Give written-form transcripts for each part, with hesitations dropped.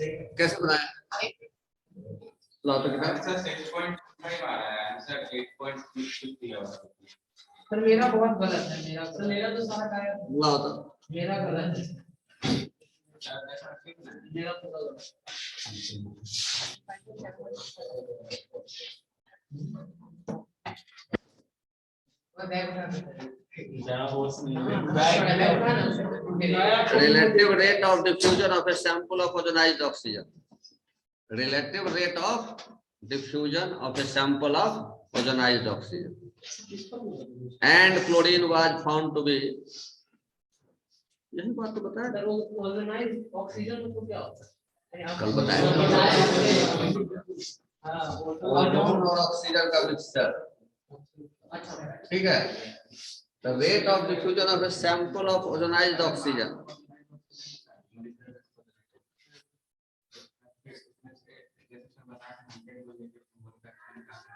कैसे बनाया? लाओ तो कितना? आंसर 6.5 आ रहा है, आंसर 8.6 दिया हुआ है। सर मेरा बहुत गलत है, मेरा तो सारा आया। लाओ तो मेरा गलत है, मेरा पूरा गलत। relative rate of diffusion of a sample of ozonized oxygen. Relative rate of diffusion of a sample of ozonized oxygen. And chlorine was found to be. यही बात तो बताया। ओजोनाइज्ड ऑक्सीजन को क्या होता है? कल बताया। ओजोन और ऑक्सीजन का मिक्सचर। ठीक है। The rate of diffusion of a sample of ozonized oxygen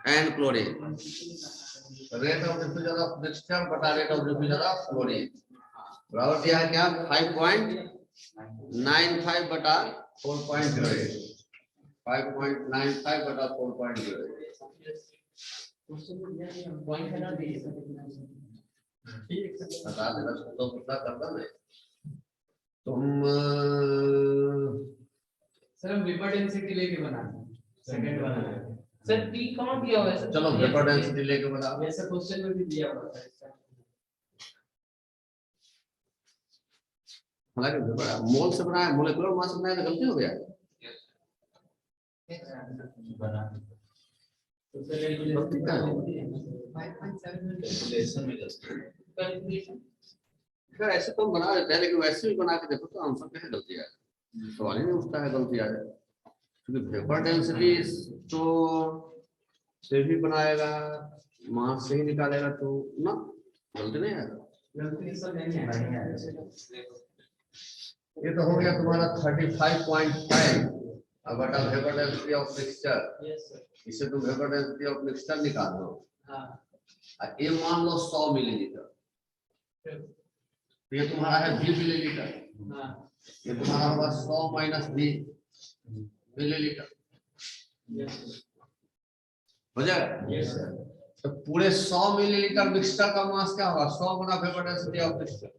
and chlorine. The rate of diffusion of mixture बटा rate of diffusion of chlorine. बराबर दिया है क्या? 5.95 बटा 4.08. 5.95 बटा 4.08. बता देना तो कितना करता है तुम। सर हम वेपर डेंसिटी लेके बनाते हैं, सेकंड बनाना है सर। पी कहाँ दिया हुआ है सर? चलो वेपर डेंसिटी लेके बना। वैसे क्वेश्चन में भी दिया हुआ है। हालांकि मोल से बनाया, मोलेकुलर मास से बनाया तो गलती हो गया। अगर ऐसे तो बना देते हैं, लेकिन वैसे भी बना के देखो तो आंसर कैसे गलती आए? सवाल ही नहीं उठता है गलती आ जाए, क्योंकि वेपर डेंसिटी तो से भी बनाएगा, मास से ही निकालेगा तो ना गलती नहीं आएगा। ये तो हो गया तुम्हारा 35.5 बटा वेपर डेंसिटी ऑफ मिक्सचर। इससे तुम वेपर डेंसिटी ऑफ मिक्सचर निकाल लो। ये मान लो 100 मिलीलीटर, ये तुम्हारा है 20 मिलीलीटर। ये तुम्हारा होगा 100 माइनस 20 मिलीलीटर। हो जाएगा? तो पूरे 100 मिलीलीटर मिक्सचर का मास क्या होगा? 100 गुना वेपर डेंसिटी ऑफ मिक्सचर।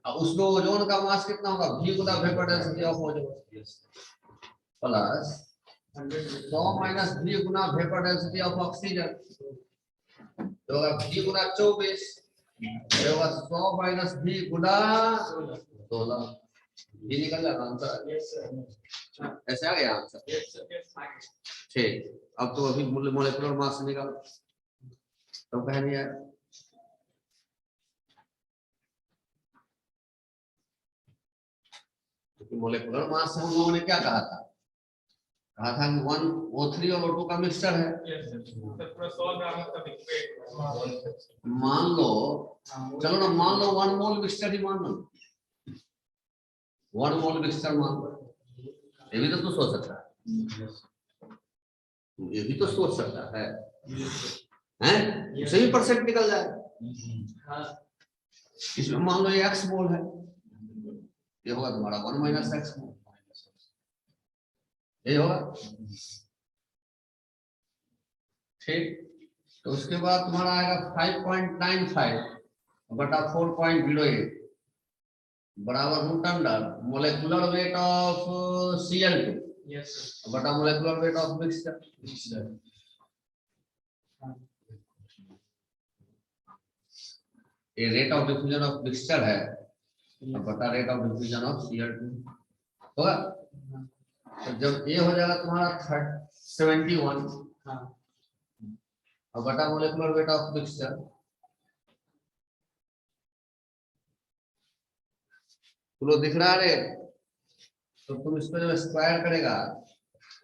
अब उसमें ओजोन का मास कितना होगा? V Guna vapour density of ozone plus 100 minus V Guna vapour density of oxygen, तो होगा V गुना 24, ये होगा 100 माइनस V गुना 16। ये निकल जाएगा आंसर। ऐसे आ गया आंसर। ठीक, अब तो अभी मोलेकुलर मास निकालो तो कह दिया मोलेकुलर मास हम लोगों ने क्या कहा था? कहा था कि 1 O3 और O2 का मिक्सचर है। मान लो, चलो ना मान लो 1 मोल मिक्सचर ही मान लो, 1 मोल मिक्सचर मान लो। ये भी तो सोच सकता है, ये भी तो सोच सकता है, हैं? इससे भी परसेंट निकल जाए। इसमें मान लो ये x मोल है, ये होगा तुम्हारा 1 माइनस x मोल, ये होगा। ठीक, तो उसके बाद तुम्हारा आएगा 5.95 बटा 4.08 बराबर root under molecular weight of Cl2 बटा मोलेकुलर वेट ऑफ मिक्सचर। ये rate of diffusion of mixture है बटा rate of diffusion of Cl2 होगा। तो जब ये हो जाएगा तुम्हारा 71 और बटा मोलेकुलर वेट ऑफ मिक्सचर, तो दिख रहा है, तो तुम इसको जब स्क्वायर करेगा,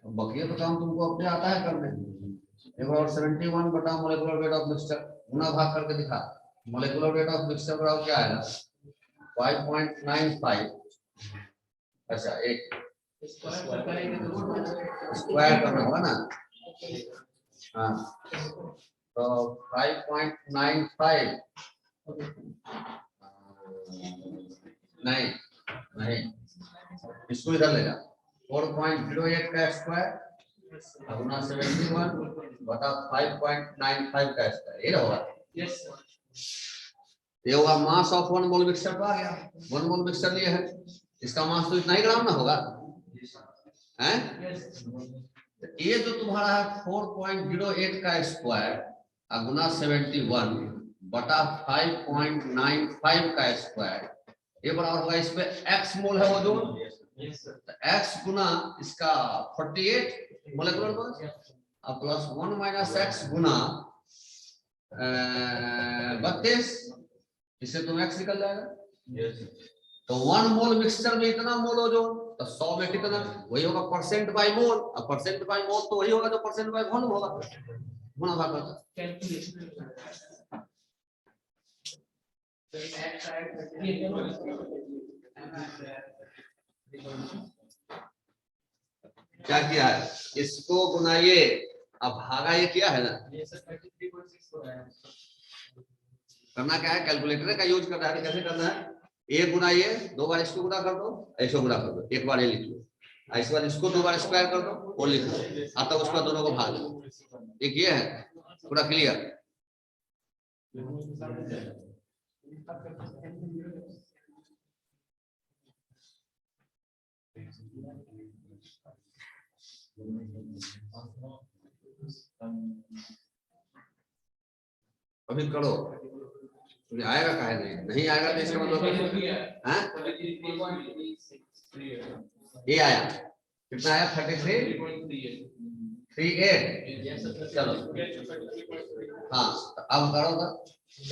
बाकी तो काम तुमको अपने आता है करने। एक बार 71 बटा मोलेकुलर वेट ऑफ मिक्सचर गुना भाग करके दिखा। मोलेकुलर वेट ऑफ मिक्सचर बराबर क्या आएगा? 5.95। अच्छा, एक स्क्वायर करना होगा ना। हाँ, तो 5.95 नहीं, इसको इधर ले जा, 4.08 का स्क्वायर गुना 71 बटा 5.95 का स्क्वायर, ये होगा। Yes sir. ये होगा मास ऑफ 1 मोल मिक्सचर तो आ गया। 1 मोल मिक्सचर लिए है, इसका मास तो इतना ही ग्राम ना होगा, हैं? तो ये जो तुम्हारा है 4.08 का स्क्वायर गुना 71 बटा 5.95 का स्क्वायर, ये बराबर होगा इस पे x मोल है ओजोन, तो x गुना इसका 48 मोलेकुलर मास और प्लस 1 माइनस x गुना 32, इससे तुम x निकल जाएगा। तो 1 मोल मिक्सचर में इतना मोल ओजोन, तो 100 में कितना, वही होगा परसेंट बाय मोल, और परसेंट बाय मोल तो वही होगा जो परसेंट बाय वॉल्यूम होगा, गुना भाग करता। क्या किया है, इसको गुनाइए, अब भागा ये किया है ना, करना क्या है, कैलकुलेटर का यूज करना है। कैसे करना है, एक गुना ये, 2 बार इसको गुना कर दो, ऐसे गुना कर दो, एक बार ये लिख लो, इस बार इसको 2 बार स्क्वायर कर दो, वो लिख लो, आता उसका दोनों को भाग दो। एक ये है पूरा क्लियर। अभी करो, आएगा काहे नहीं आएगा, तो इसका मतलब ये आया, कितना आया 33.38। चलो हाँ, तो अब करो तो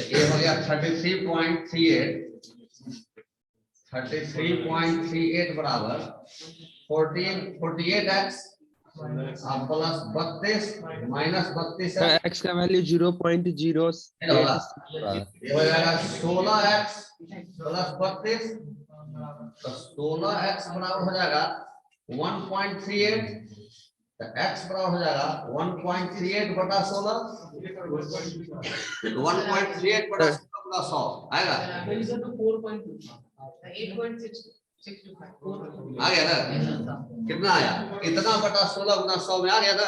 ये हो गया 33.38 बराबर 48x प्लस 32 माइनस 32 है, x का वैल्यू 0.0 ये हो जाएगा 16x प्लस 32, तो 16x बराबर हो जाएगा 1.38, तो x बराबर हो जाएगा 1.38 बटा 16, 1.38 बटा 100 आएगा, आ गया ना, कितना आया, इतना बटा 16 गुना 100 में आ गया था,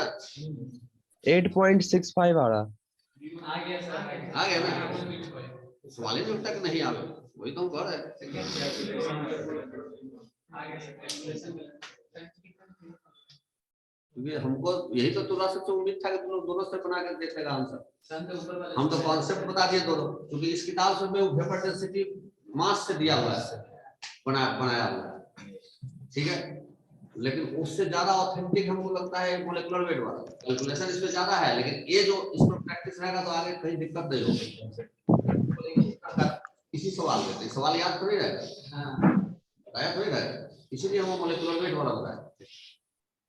8.65 आ रहा। आ गया ना, सवाल ही नहीं उठता कि नहीं आ गया, वही तो हम कह रहे हैं। हमको यही तो तुरा सबसे उम्मीद था कि तुम लोग दोनों से बना कर देखेगा आंसर, हम तो कॉन्सेप्ट बता दिए दोनों, क्योंकि इस किताब से में वेपर डेंसिटी मास से दिया हुआ है, बनाया हुआ है, ठीक है, लेकिन उससे ज्यादा ऑथेंटिक हमको लगता है मोलेकुलर वेट वाला, कैलकुलेशन इसमें ज्यादा है, लेकिन ये जो इस पर प्रैक्टिस रहेगा तो आगे कहीं दिक्कत नहीं होगी। इसी सवाल में सवाल याद थोड़ी रहेगा, बताया थोड़ी रहेगा, इसीलिए हम मोलेकुलर वेट वाला बताया।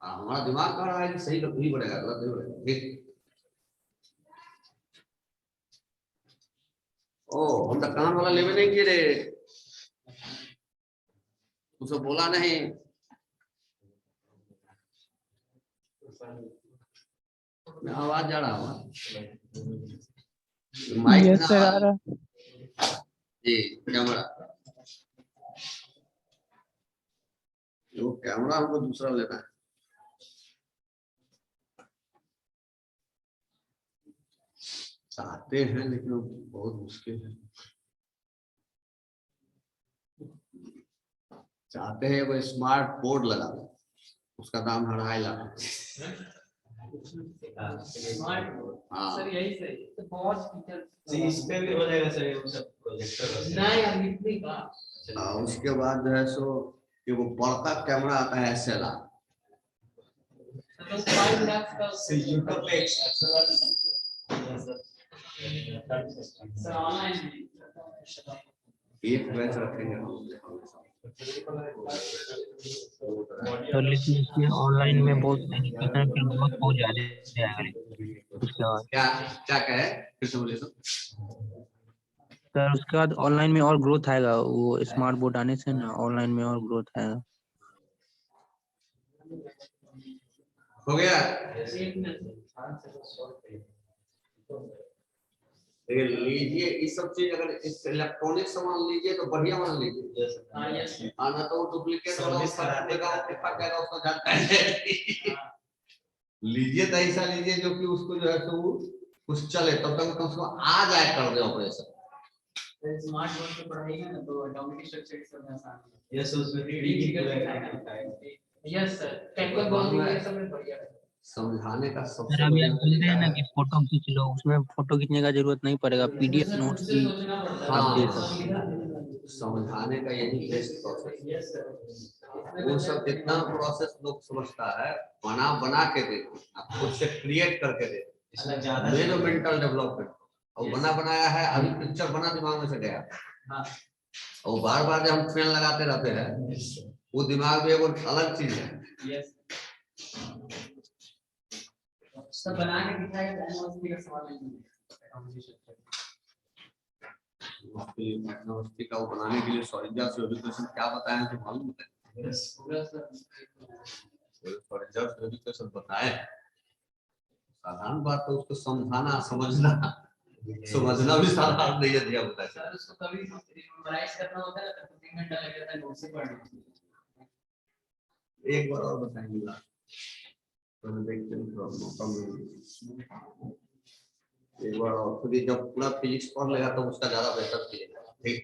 हमारा दिमाग कह रहा है कि सही नहीं बढ़ेगा, गलत नहीं बढ़ेगा, ठीक। ओ हम तो कान वाला लेवे नहीं किए रे, उसको बोला नहीं, आवाज जा रहा हूँ माइक यस सर आ रहा जी, कैमरा, वो कैमरा हमको दूसरा लेना है, चाहते हैं लेकिन बहुत मुश्किल है, चाहते हैं वो स्मार्ट बोर्ड लगा, उसका दाम 2.5 लाख। हाँ सर यही सही तो बहुत फीचर इस पे भी हो जाएगा सर, ये सब प्रोजेक्टर नहीं यार इतनी का उसके बाद जो है सो कि वो बड़का कैमरा आता है SLR, तो 5 लाख का यूट्यूब पे सर ऑनलाइन एक बैच रखेंगे हम। तो लेकिन इसमें ऑनलाइन में बहुत एजुकेशन की ग्रोथ बहुत ज्यादा है। उसके बाद क्या क्या कहे फिर से बोलिए तो। सर उसके बाद ऑनलाइन में और ग्रोथ आएगा, वो स्मार्ट बोर्ड आने से ना ऑनलाइन में और ग्रोथ आएगा। हो गया, लेकिन लीजिए इस सब चीज, अगर इस इलेक्ट्रॉनिक सामान लीजिए तो बढ़िया वाला लीजिए, यस सर। आना तो डुप्लीकेट वाला सर्विस उसका कराने देगा, का। फट जाएगा उसका जानता है। लीजिए तो ऐसा लीजिए जो कि उसको जो है तो वो कुछ चले, तब तक तो उसको आ जाए कर दे ऑपरेशन। स्मार्ट बोर्ड पे पढ़ाई है ना, तो एटॉमिक स्ट्रक्चर सब में आसान है। यस, उसमें 3D की पूरा काम होता है। यस सर, टेक्निकल बॉन्डिंग ये सब में बढ़िया है। समझाने का सर सबसे अभी आप बढ़िया बोल रहे तरीका हैं ना है। कि फोटो खींच लो, उसमें फोटो खींचने का जरूरत नहीं पड़ेगा, पीडीएफ सर, नोट्स उससे भी सोचना पड़ता है। आप दे हाँ, सकते हैं। समझाने का यही बेस्ट प्रोसेस। Yes sir. वो सब जितना प्रोसेस लोग समझता है, बना के दे, आप खुद से क्रिएट करके दे, इसमें ज्यादा मेन मेंटल डेवलपमेंट। और बना बनाया है, अभी पिक्चर बना दिमाग में से गया, हाँ। और बार बार जब हम पेन लगाते रहते हैं, वो दिमाग में एक अलग चीज है। यस सब बना के दिखाया था, एनओएसपी का सवाल नहीं है। उसकी का वो बनाने के लिए सॉलिडा से एजुकेशन क्या बताया तो मालूम है? यस पूरा सर। सॉलिडा से एजुकेशन बताए, साधारण बात है, उसको समझाना समझना भी साधारण नहीं है दिया होता है। सर उसको कभी मेमोराइज करना होता है तो 3 घंटा लग जाता है नोट से पढ़ने में। एक बार और बताएंगे ना, तो मैं देखते हैं एक बार और, क्योंकि जब पूरा फिजिक्स पढ़ लेगा तो उसका ज्यादा बेहतर फीलिंग आएगा। ठीक,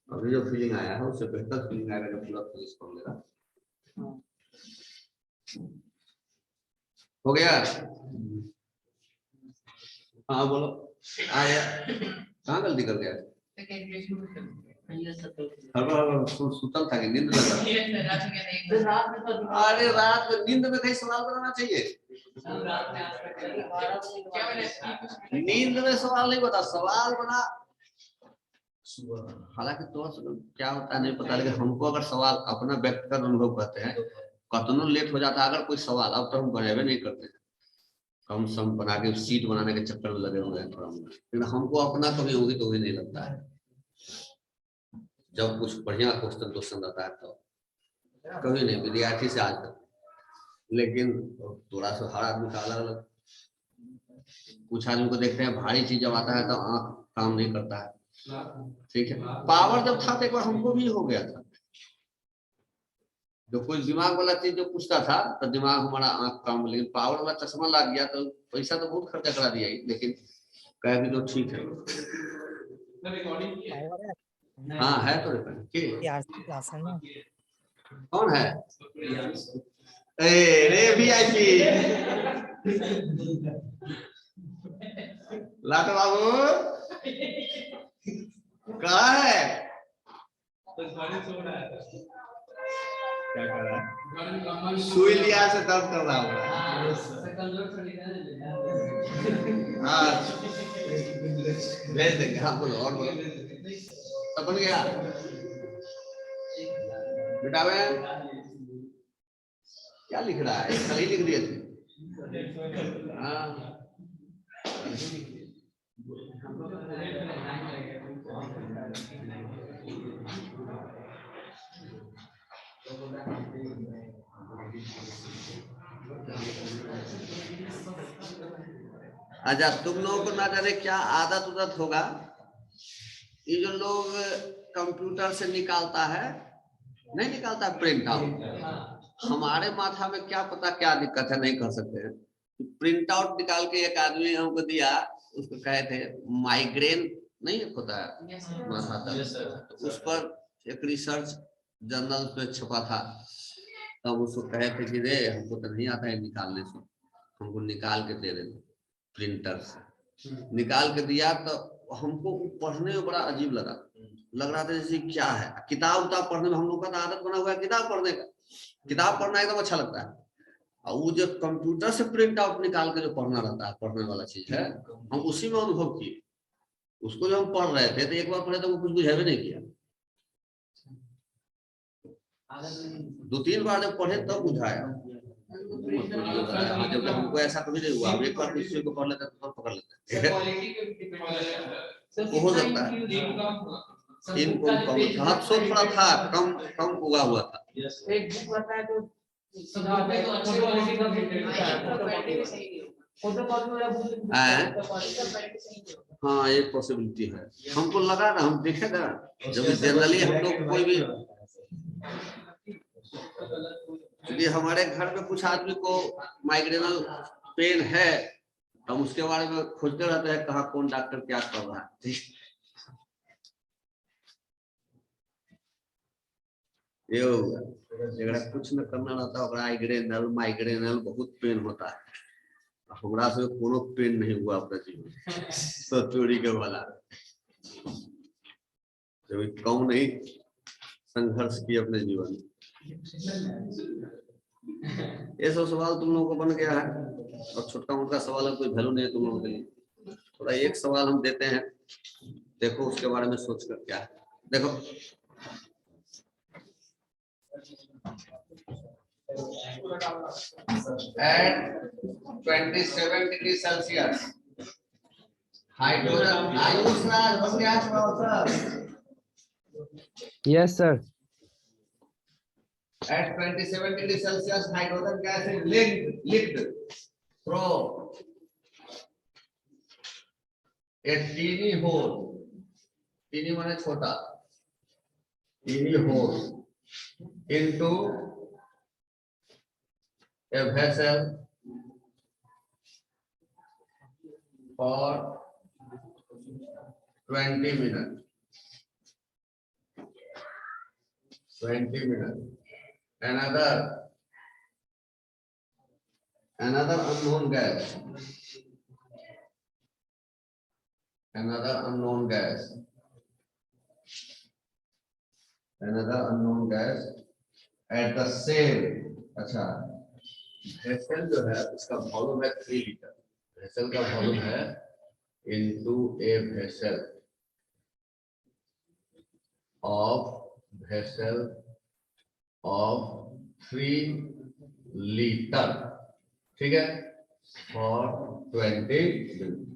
अभी जो फीलिंग आया है उससे बेहतर फीलिंग आएगा जब पूरा फिजिक्स पढ़ लेगा। हो गया? हाँ बोलो। आया कहाँ गलती कर गया? सुतल था कि नींद लगा? अरे रात में नींद में कहीं सवाल बनाना चाहिए। नींद में सवाल नहीं बता, सवाल बना। हालांकि तो क्या होता है नहीं पता, लेकिन हमको अगर सवाल अपना व्यक्तिगत अनुभव करते हैं, कतनों लेट हो जाता है अगर कोई सवाल, अब तो हम बनेबे नहीं करते, कम सम बना के सीट बनाने के चक्कर में लगे हुए हैं थोड़ा, लेकिन हमको अपना कभी होगी तो भी नहीं लगता है। जब कुछ बढ़िया क्वेश्चन रहता है तो कभी नहीं, विद्यार्थी से आज तक। लेकिन थोड़ा सा हर आदमी का अलग अलग, कुछ आदमी को देखते हैं भारी चीज जब आता है तो आंख काम नहीं करता है। ठीक है, पावर जब था तो एक बार हमको भी हो गया था, जो कोई दिमाग वाला चीज जो पूछता था तो दिमाग हमारा आंख काम, लेकिन पावर वाला चश्मा लग गया तो पैसा तो बहुत खर्चा करा दिया, लेकिन कह भी तो ठीक है। हाँ है तो कौन है? रे वीआईपी लाट बाबू कहाँ है? क्या कर रहा है? सुई लिया से दर्द कर रहा होगा। हाँ भेज देंगे, हाँ बोलो और बोलो। सब बन गया बेटा? में क्या लिख रहा है? कल ही लिख दिए थे। हाँ अच्छा, तुम लोगों को ना जाने क्या आदत उदत होगा, ये जो लोग कंप्यूटर से निकालता है, नहीं निकालता प्रिंट आउट, हमारे माथा में क्या पता क्या दिक्कत है, नहीं कर सकते हैं। प्रिंट आउट निकाल के एक आदमी हमको दिया, उसको कहे थे माइग्रेन नहीं होता है माथा तक, तो उस पर एक रिसर्च जर्नल पे छपा था, तब उसको कहे थे कि रे हमको तो नहीं आता है निकालने से, हमको निकाल के दे देना प्रिंटर से। निकाल के दिया तो हमको पढ़ने में बड़ा अजीब लग रहा था जैसे क्या है, किताब उताब पढ़ने में हम लोग का आदत बना हुआ है किताब पढ़ने का, किताब पढ़ना एकदम अच्छा लगता है, और वो जो कंप्यूटर से प्रिंट आउट निकाल के जो पढ़ना रहता है, पढ़ने वाला चीज है, हम उसी में अनुभव किए। उसको जब हम पढ़ रहे थे तो एक बार पढ़े तो वो कुछ बुझावे नहीं किया, 2-3 बार जब पढ़े तब बुझाया। जब हमको ऐसा कभी नहीं हुआ, एक बार किसी को पढ़ लेते तो पकड़ लेते हो सकता है। इनको हादसों थोड़ा था, कम उगा हुआ था। एक बुक आता है तो सुधारते तो अच्छी क्वालिटी का प्रिंटेड होता है, फोटो कॉपी फोटोकॉपी वाला बोल हाँ एक पॉसिबिलिटी है, हमको लगा ना, हम देखे ना, जब जनरली हम लोग कोई भी, क्योंकि हमारे घर में कुछ आदमी को माइग्रेनल पेन है, हम उसके बारे में खोजते रहते हैं कहाँ कौन डॉक्टर क्या कर रहा है। ये होगा जरा कुछ न करना रहता है, माइग्रेनल माइग्रेनल बहुत पेन होता है, हमरा से कोनो पेन नहीं हुआ अपना जीवन तो चोरी के वाला जब कम नहीं संघर्ष किए अपने जीवन में। ये सब सवाल तुम लोगों को बन गया है, और छोटा मोटा सवाल है, कोई वैल्यू नहीं है तुम लोगों के लिए। थोड़ा एक सवाल हम देते हैं, देखो उसके बारे में सोच कर क्या है। देखो at 27 degrees Celsius hydrogen Yes, sir. at 27 degrees Celsius hydrogen gas is licked through a teeny hole, teeny माने छोटा, teeny hole into a vessel for 20 minutes. 20 minutes. Another unknown gas. Another unknown gas. Another unknown gas at the same. अच्छा vessel जो है उसका volume है 3 litre, vessel का volume है into a vessel of 3 litre, ठीक है, for 20 minutes.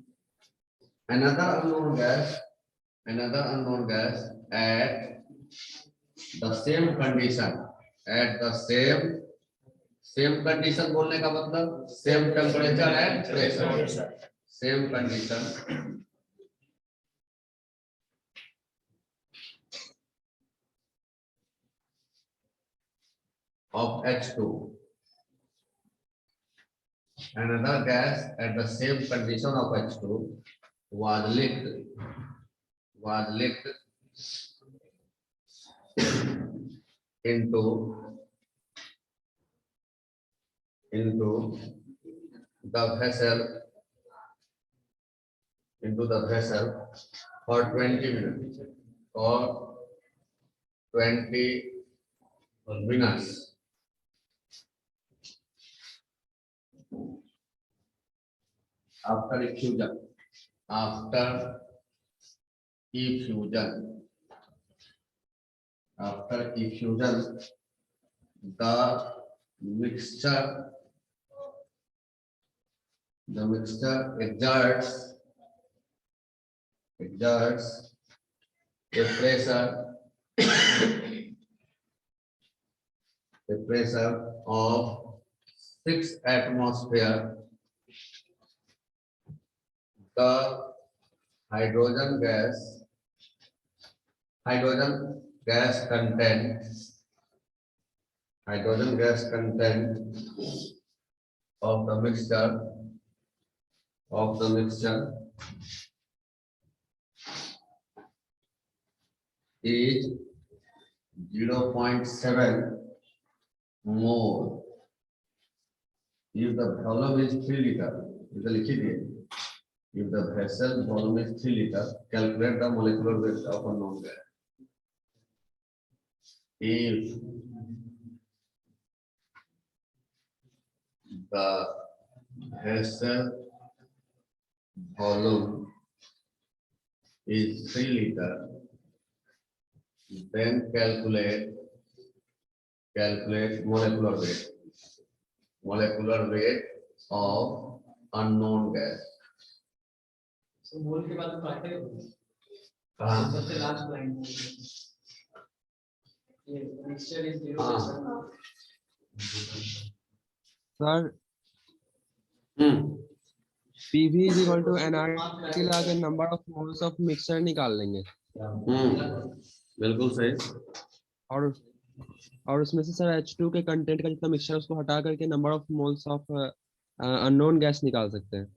Another unknown gas at the same condition, at the same condition बोलने का मतलब same temperature and pressure, same condition of H2. Another gas at the same condition of H2 was licked into the vessel for 20 minutes or 20 minutes. After effusion, the mixture exerts a pressure of 6 atmosphere. The hydrogen gas content of the mixture is 0.7 mole. If the volume is 3 liter, if the vessel volume is 3 liter, calculate the molecular weight of unknown gas. If the vessel volume is 3 liter, then calculate molecular weight of unknown gas. So बोल के बाद काटे हाँ सबसे last line ये mixture is 0. Sir, PV is equal to nRT लगा के number of moles of mixture निकाल लेंगे बिल्कुल सही। और उसमें से सर H2 के कंटेंट का जितना मिक्सचर उसको हटा करके number of moles of unknown gas निकाल सकते हैं।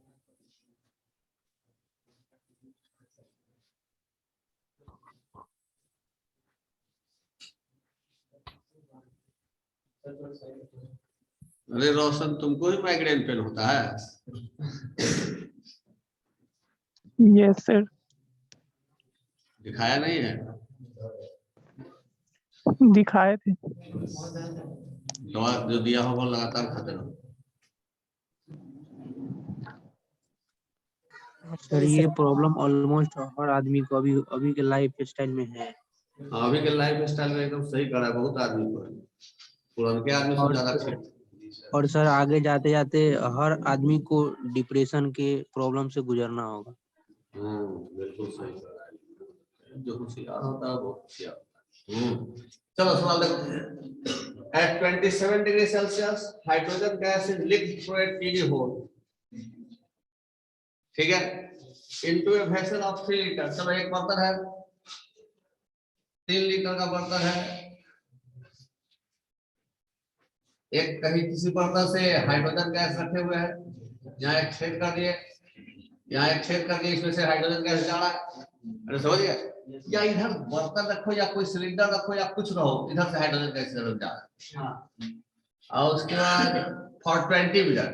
अरे रोशन, तुमको ही माइग्रेन पेन होता है? Yes sir. दिखाया नहीं है? दिखाए थे। दवा जो दिया होगा लगातार खाते रहो। सर ये प्रॉब्लम ऑलमोस्ट हर आदमी को अभी के लाइफ स्टाइल में है। अभी के लाइफ स्टाइल में एकदम सही करा है, बहुत आदमी को है। पुराने आदमी से ज्यादा ठीक। और सर आगे जाते जाते हर आदमी को डिप्रेशन के प्रॉब्लम से गुजरना होगा। बिल्कुल सही करा है। जो होशियार होता है वो होशियार होता है। चलो सवाल देखो। At 27 degree Celsius hydrogen gas is leaked through a tiny hole, ठीक है, into a vessel of 3 litre. चलो एक बर्तन है, 3 लीटर का बर्तन है, एक कहीं किसी बर्तन से हाइड्रोजन गैस रखे हुए हैं, यहाँ एक छेद कर दिए, यहाँ एक छेद कर दिए, इसमें से हाइड्रोजन गैस जा रहा है। अरे समझ गया? या इधर बर्तन रखो या कोई सिलेंडर रखो या कुछ रहो, इधर से हाइड्रोजन गैस इधर जा रहा है। और उसके बाद फॉर 20 मिनट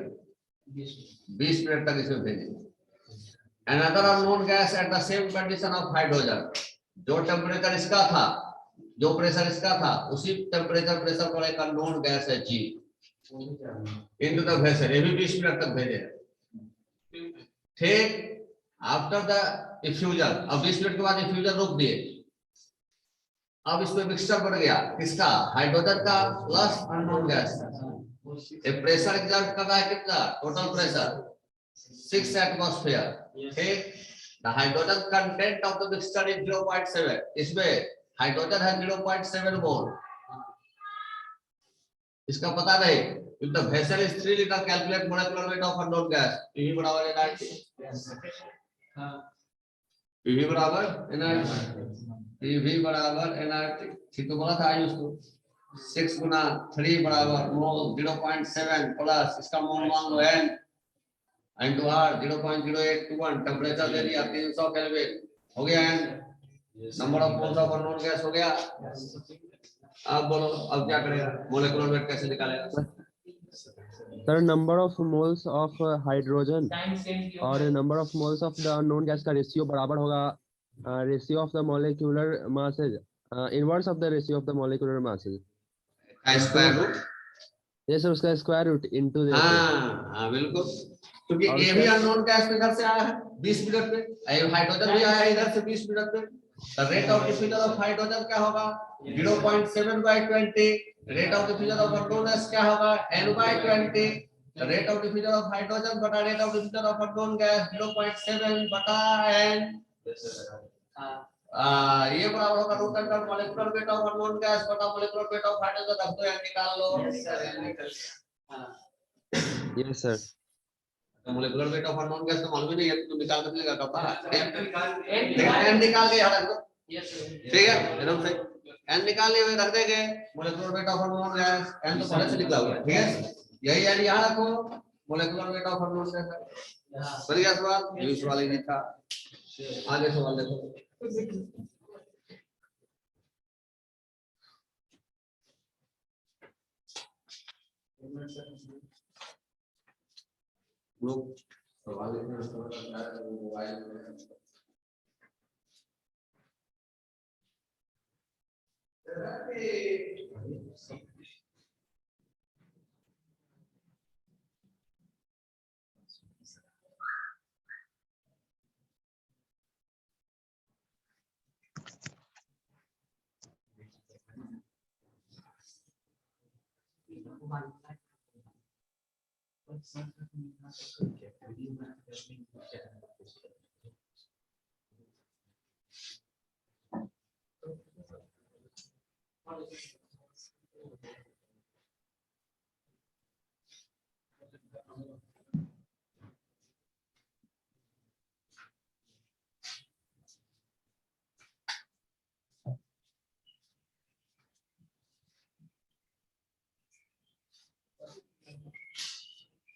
20 मिनट तक इसमें भेजेंगे। Another unknown gas at the same condition of hydrogen, जो टेम्परेचर इसका था, जो प्रेशर इसका था, उसी टेम्परेचर प्रेशर पर एक अननोन गैस है G into the vessel, ये भी 20 मिनट तक भेजे। ठीक, आफ्टर द इफ्यूजन, अब 20 मिनट के बाद इफ्यूजन रोक दिए। अब इसमें मिक्सचर बढ़ गया, किसका? हाइड्रोजन का प्लस अननोन गैस का। प्रेशर एग्जर्ट कर रहा है कितना? Total pressure 6 atmosphere. ठीक, the hydrogen content of the mixture is 0.7, इसमें हाइड्रोजन है 0.7 मोल। इसका पता नहीं, if the vessel is 3 liter, calculate molecular weight of unknown gas, PV बराबर nRT, PV बराबर nRT, PV बराबर nRT। ठीक तो बोला था आयुष को, 6 गुना 3 बराबर मोल 0.7 प्लस इसका मोल मान लो n into r 0.0821, टेम्परेचर दे दिया 300 केल्विन, हो गया n, number of moles of unknown gas हो गया। अब बोलो, अब क्या करेगा? मोलेकुलर वेट कैसे निकालेगा? Sir number of moles of hydrogen और number of moles of the unknown gas का रेशियो बराबर होगा ratio of the molecular masses, inverse of the ratio of the molecular masses, square root. ये sir उसका square root into the हाँ बिल्कुल, क्योंकि ये भी अननोन गैस इधर से आया है 20 मिनट में, हाइड्रोजन भी आया है इधर से 20 मिनट में। The rate of diffusion of hydrogen क्या होगा? 0.7/20। Rate of diffusion of unknown gas क्या होगा? n/20। The rate of diffusion of hydrogen बटा rate of diffusion of unknown gas 0.7 बटा n। ये बराबर होगा root under molecular weight of unknown gas बटा मॉलिक्यूलर वेट ऑफ हाइड्रोजन। अब तो n निकाल लो। Yes sir. Molecular weight of unknown gas तो मालूम ही नहीं है, तो निकाल के देगा कब n निकाल के याद रख दो। ठीक है, एकदम सही। n निकालने में रख देंगे molecular weight of unknown gas, n तो पहले से लिखा हुआ है, ठीक है, यही n यहां रखो, molecular weight of unknown gas. बन गया सवाल, ये सवाल ही था। आगे सवाल देखो। लोग सवाल मोबाइल में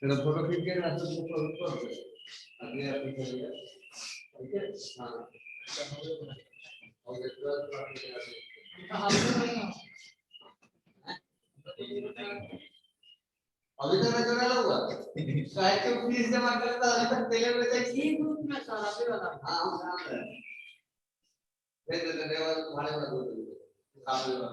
फिर फोटो खींच के रास्ते से ऊपर आगे पीछे ले जाओ, ठीक है। हाँ और ये अभी तक मैं चला लूंगा शायद के फीस जमा करता अभी तक तेले में चाहिए ग्रुप में सारा भी वाला हां दे तुम्हारे वाला दो आप वाला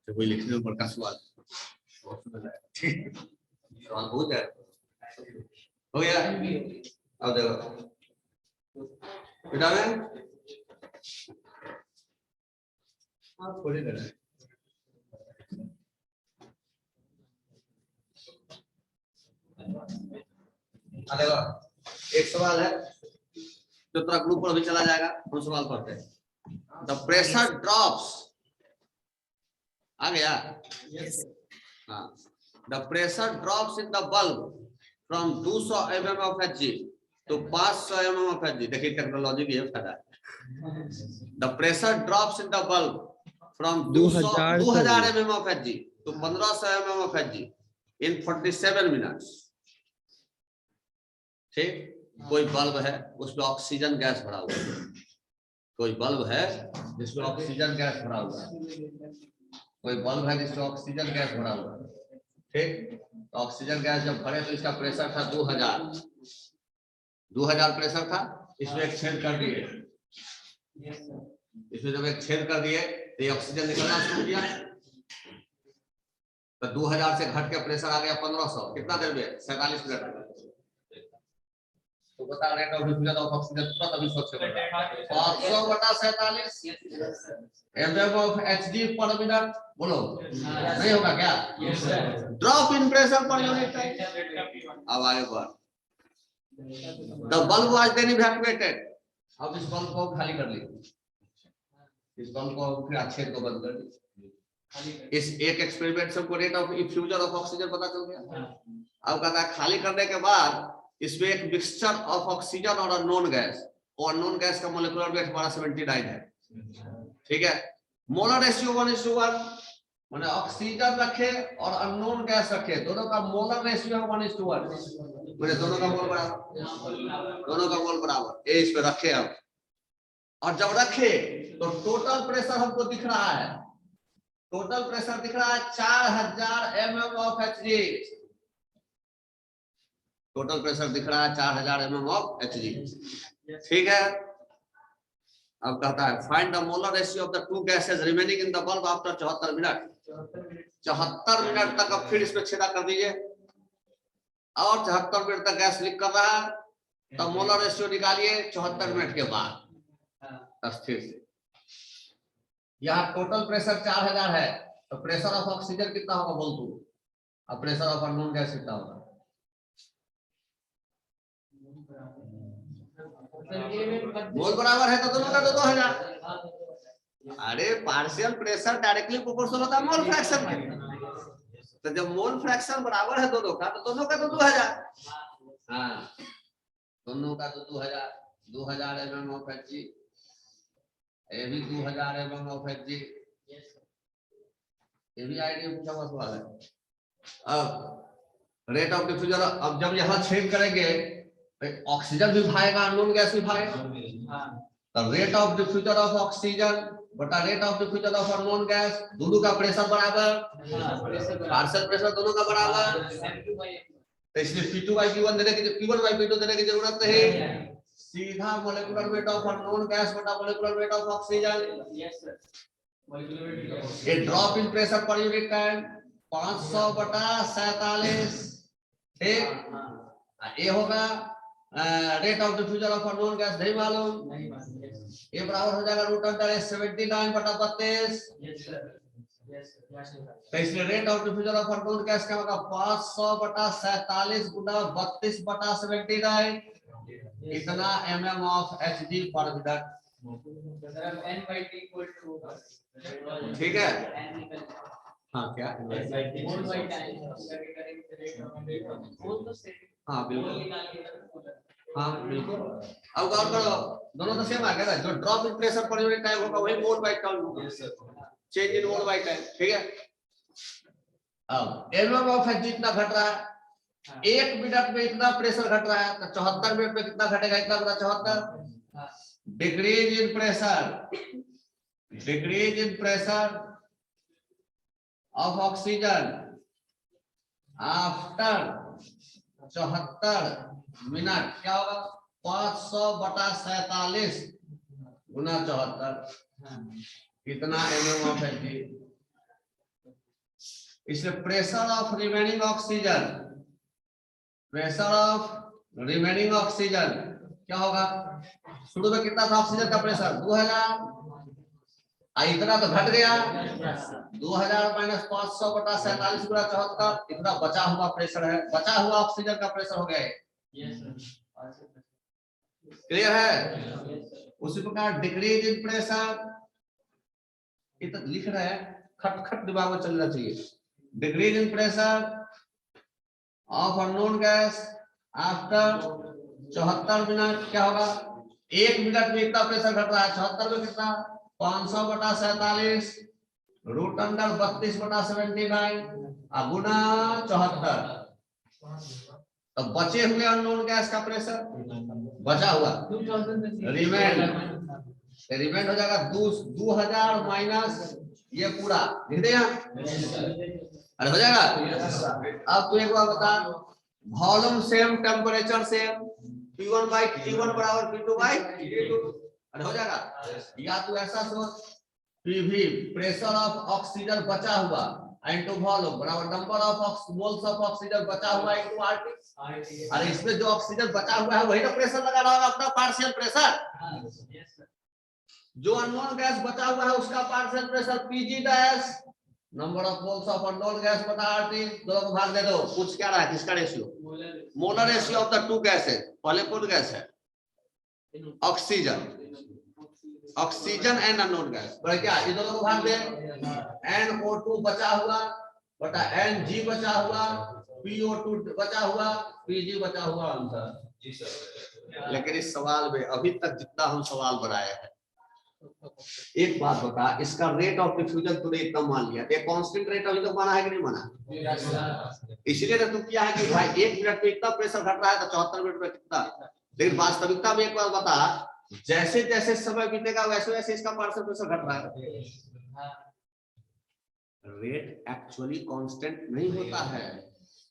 कोई लिखने ऊपर का सवाल सवाल हो जाए हो गया। अब देखो बेटा में आप थोड़ी देर देखो एक सवाल है जो तेरा ग्रुप पर भी चला जाएगा, वो सवाल पढ़ते हैं। द प्रेशर ड्रॉप्स आ गया। हाँ the pressure drops in the bulb from 200 mm of Hg to 500 mm of Hg। देखिए टेक्नोलॉजी की ये फायदा है। The pressure drops in the bulb from 2000 mm of Hg to 1500 mm of Hg in 47 minutes। ठीक, कोई bulb है उसमें oxygen gas भरा हुआ है, कोई बल्ब है जिसमें ऑक्सीजन गैस भरा हुआ है, कोई बल्ब है जिसमें ऑक्सीजन गैस भरा हुआ है। ठीक, तो ऑक्सीजन गैस जब भरे तो इसका प्रेशर था 2000 प्रेशर था। इसमें एक छेद कर दिए, इसमें जब एक छेद कर दिए तो ये ऑक्सीजन निकलना शुरू किया, तो 2000 से घट के प्रेशर आ गया 1500। कितना देर में? 47 मिनट में। तो बता rate of diffusion of oxygen तुरंत अभी सोच के बता 500/47 mm of Hg per minute. बोलो नहीं होगा क्या? Drop in pressure per unit time. अब आगे बढ़। The bulb was then evacuated. अब इस बल्ब को खाली कर ली, इस बल्ब को फिर अच्छे को बंद कर दी। इस एक एक्सपेरिमेंट से हमको rate of diffusion of oxygen पता चल गया। अब कहता है खाली करने के बाद इसमें एक मिक्सचर ऑफ ऑक्सीजन और अननोन गैस, और अननोन गैस का मोलेकुलर वेट हमारा 79 है। ठीक है, मोलर रेशियो 1:1, माने ऑक्सीजन रखे और अननोन गैस रखे, दोनों का मोलर रेशियो 1:1, माने दोनों का मोल बराबर, दोनों का मोल बराबर। ये इस पे रखे अब, और जब रखे तो टोटल प्रेशर हमको दिख रहा है, टोटल प्रेशर दिख रहा है 4000 mm of Hg। Total pressure दिख रहा है 4000 mm ऑफ Hg। ठीक है, अब कहता है find the molar ratio of the two gases remaining in the bulb after 74 minute. 74 minute तक अब फिर इसमें छेदा कर दीजिए, और 74 मिनट तक गैस लीक कर रहा है, तो मोलर रेशियो निकालिए 74 मिनट के बाद स्थिर से। यहाँ टोटल प्रेशर 4000 है, तो प्रेशर ऑफ ऑक्सीजन कितना होगा बोल तू, और प्रेशर ऑफ अननोन गैस कितना होगा? मोल बराबर है तो दोनों का तो 2000। अरे पार्शियल प्रेशर डायरेक्टली प्रोपोर्शनल होता है मोल फ्रैक्शन के, तो जब मोल फ्रैक्शन बराबर है दोनों का तो दोनों का तो 2000। हाँ, दोनों का तो 2000 mm ऑफ Hg, ये भी 2000 mm ऑफ Hg, ये भी आईडी पूछा हुआ सवाल है। अब रेट ऑफ डिफ्यूजन, अब जब यहाँ छेद करेंगे ऑक्सीजन भी भागेगा, अननोन गैस भी भागेगा, तो rate of diffusion of oxygen बटा rate of diffusion of unknown gas, दोनों का प्रेशर बराबर, पार्शियल प्रेशर दोनों का बराबर, तो इसलिए P2/P1 देने की, P1/P2 देने की जरूरत नहीं, सीधा molecular weight of unknown gas बटा मोलेकुलर वेट ऑफ ऑक्सीजन। ये drop in pressure per unit time 500/47। ठीक, ये होगा rate of diffusion of unknown gas नहीं मालूम, ये बराबर हो जाएगा √79/32। तो इसलिए rate of diffusion of unknown gas क्या होगा 500/47 गुना 32/79। इतना mm of Hg per minute, sir अब n by t equal to ठीक है। n निकल हाँ क्या, मोल बाय टाइम करके करेंगे रेट ऑफ मोल तो सेम, हाँ मोल बिल्कुल, निकाल के हाँ बिल्कुल। अब गौर करो, दोनों तो सेम आ गया ना, जो drop in pressure per unit time होगा वही मोल बाय टाइम होगा, change in mole by time, ठीक है। अब mm ऑफ Hg इतना घट रहा है, 1 मिनट में इतना प्रेशर घट रहा है, तो 74 मिनट में कितना घटेगा, इतना बड़ा 74 decrease in pressure, decrease in pressure of oxygen after 74 minute, क्या होगा 500/47 गुना 74, कितना mm ऑफ Hg। इसलिए pressure of remaining oxygen, pressure of remaining oxygen क्या होगा, शुरू में कितना था ऑक्सीजन का प्रेशर 2000, इतना तो घट गया 2000 माइनस 500/47 गुना 74, इतना बचा हुआ प्रेशर है, बचा हुआ ऑक्सीजन का प्रेशर हो गया है, क्लियर है। उसी प्रकार डिक्रीज इन प्रेशर, इतना लिख रहे हैं खट खट दिमाग में चलना चाहिए, decrease in pressure of unknown gas after 74 minute, क्या होगा 1 मिनट में इतना प्रेशर घट रहा है, 74 में कितना 500/47 रूट अंडर 32/79 गुना 74, तो बचे हुए अननोन गैस का प्रेशर, बचा हुआ रिमेंड हो जाएगा 2000 माइनस ये पूरा लिख दे, अरे हो जाएगा। अब तू एक बार बता, volume same, temperature same, P1 by T1 बराबर P2 by T2, अरे हो जाएगा। या तू ऐसा सोच, PV प्रेशर ऑफ ऑक्सीजन बचा हुआ इनटू वॉल्यूम बराबर number of moles of oxygen बचा हुआ इनटू RT, अरे इसमें जो ऑक्सीजन बचा हुआ है वही तो प्रेशर लगा रहा होगा अपना पार्शियल प्रेशर, जो अननोन गैस बचा हुआ है उसका partial pressure Pg dash number of moles of unknown gas बटा RT, दोनों को भाग दे दो, पूछ क्या रहा है किसका ratio, molar ratio of the two gases, पहले कौन गैस है oxygen, oxygen and unknown gas, पर क्या ये दोनों को भाग दे, NO2 बचा हुआ बटा Ng बचा हुआ, PO2 बचा हुआ, Pg बचा हुआ, आंसर। लेकिन इस सवाल में अभी तक जितना हम सवाल बनाए हैं, एक बात बता, इसका रेट ऑफ डिफ्यूजन तूने इतना मान लिया, एक कांस्टेंट रेट अभी तक माना है कि नहीं माना, इसलिए तो तू किया है कि भाई 1 मिनट में इतना प्रेशर घट रहा है तो 74 मिनट में कितना, लेकिन वास्तविकता में एक बार बता, जैसे जैसे समय बीतेगा वैसे वैसे इसका पार्शियल प्रेशर घट रहा है, रेट एक्चुअली कांस्टेंट नहीं होता है,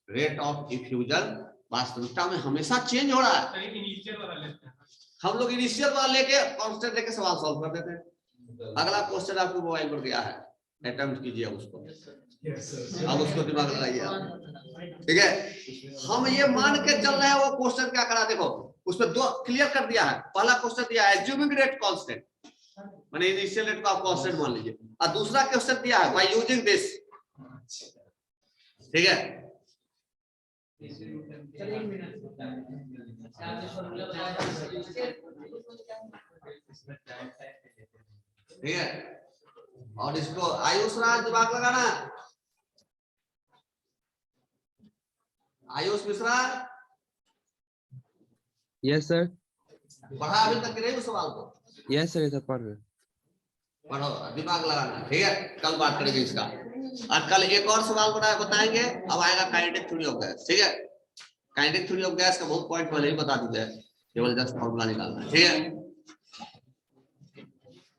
रेट ऑफ डिफ्यूजन वास्तविकता में हमेशा चेंज हो रहा है। हम लोग इनिशियल वाला लेके कांस्टेंट लेके सवाल सॉल्व कर देते हैं। अगला क्वेश्चन आपके मोबाइल पर गया है, अटेम्प्ट कीजिए उसको, अब उसको दिमाग लगाइए आप, ठीक है। हम ये मान के चल रहे हैं, वो क्वेश्चन क्या करा देखो, उसमें दो क्लियर कर दिया है, पहला क्वेश्चन दिया है एज्यूमिंग रेट कांस्टेंट, माने इनिशियल रेट को आप कांस्टेंट मान लीजिए, और दूसरा क्वेश्चन दिया है बाय यूजिंग दिस, ठीक है। ठीक है, और इसको आयुष राज दिमाग लगाना, आयुष मिश्रा, यस सर, पढ़ा अभी तक नहीं उस सवाल को, यस सर, सर पढ़ रहे, पढ़ो दिमाग लगाना, ठीक है। कल बात करेंगे इसका, और कल एक और सवाल बताएंगे, अब आएगा काइनेटिक थ्योरी ऑफ गैस, ठीक है। काइनेटिक थ्योरी ऑफ गैस का बहुत पॉइंट पहले ही बता दिया है, केवल जस्ट फॉर्मूला निकालना है, ठीक है।